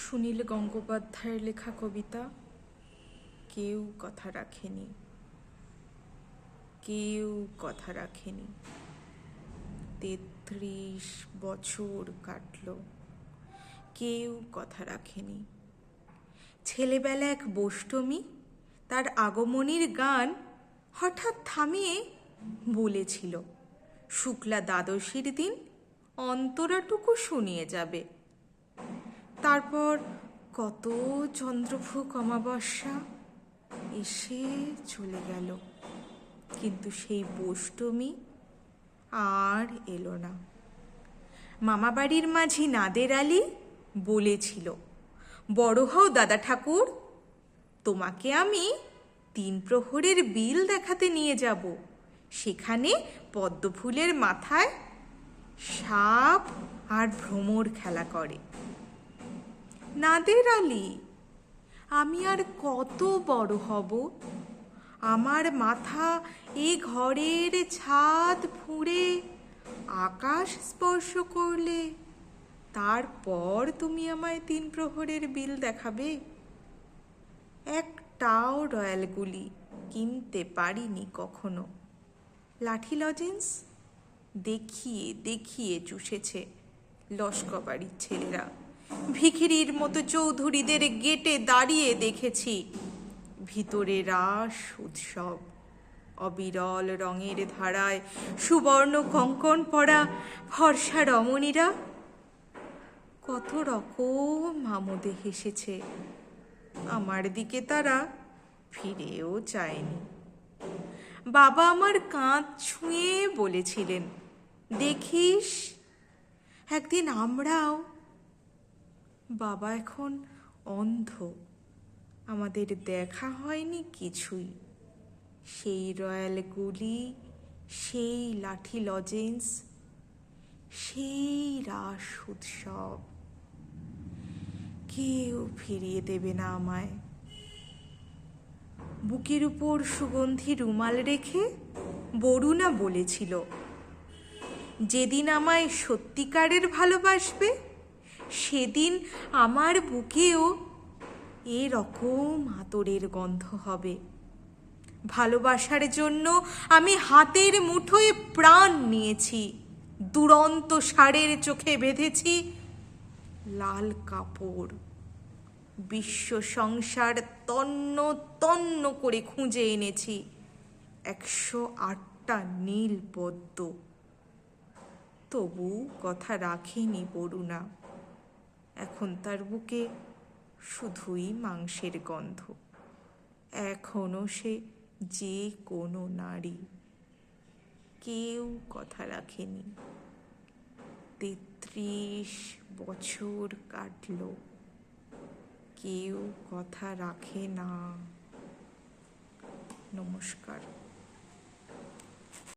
সুনীল গঙ্গোপাধ্যায়ের লেখা কবিতা কেউ কথা রাখেনি, কেউ কথা রাখেনি। ৩৩ বছর কাটল, কেউ কথা রাখেনি। ছেলেবেলা এক বৈষ্টমী তার আগমনীর গান হঠাৎ থামিয়ে বলেছিল, শুক্লা দ্বাদশীর দিন অন্তরাটুকু শুনিয়ে যাবে। তারপর কত চন্দ্রভুক অমাবস্যা এসে চলে গেল, কিন্তু সেই বৈষ্টমী আর এলো না। মামাবাড়ির মাঝি নাদের আলী বলেছিল, বড় হও দাদা ঠাকুর, তোমাকে আমি ৩ প্রহরের বিল দেখাতে নিয়ে যাব। সেখানে পদ্মফুলের মাথায় সাপ আর ভ্রমর খেলা করে। নাদের আলী, আমি আর কত বড় হব? আমার মাথা এ ঘরের ছাদ ফুঁড়ে আকাশ স্পর্শ করলে তারপর তুমি আমায় ৩ প্রহরের বিল দেখাবে? একটাও রয়্যাল গুলি কিনতে পারিনি কখনো। লাঠি লজেন্স দেখিয়ে দেখিয়ে চুষেছে লস্করবাড়ির ছেলেরা। ভিখিরির মতো চৌধুরীদের গেটে দাঁড়িয়ে দেখেছি। ভিতরে রাস উৎসব, অবিরল রঙের ধারায় সুবর্ণ কঙ্কণ পরা ফর্সা রমণীরা কত রকম আমোদে হেসেছে। আমার দিকে তারা ফিরেও চায়নি। বাবা আমার কাঁধ ছুঁয়ে বলেছিলেন, দেখিস একদিন আমরাও। বাবা এখন অন্ধ, আমাদের দেখা হয়নি কিছুই। সেই রয়্যাল গুলি, সেই লাঠি লজেন্স, সেই রাস উৎসব কেউ ফিরিয়ে দেবে না আমায়। বুকের উপর সুগন্ধি রুমাল রেখে বরুণা বলেছিল, যেদিন আমায় সত্যিকারের ভালোবাসবে সেদিন আমার বুকেও এরকম আতরের গন্ধ হবে। ভালোবাসার জন্য আমি হাতের মুঠোয় প্রাণ নিয়েছি, দুরন্ত ষাঁড়ের চোখে বেঁধেছি লাল কাপড়। বিশ্ব সংসার তন্ন তন্ন করে খুঁজে এনেছি ১০৮টা নীল পদ্ম। তবু কথা রাখেনি বরুণা। এখন তার বুকে শুধুই মাংসের গন্ধ। এখনো সে যে কোনো নারী। কেউ কথা রাখেনি। ৩৩ বছর কাটল, কেউ কথা রাখে না। নমস্কার।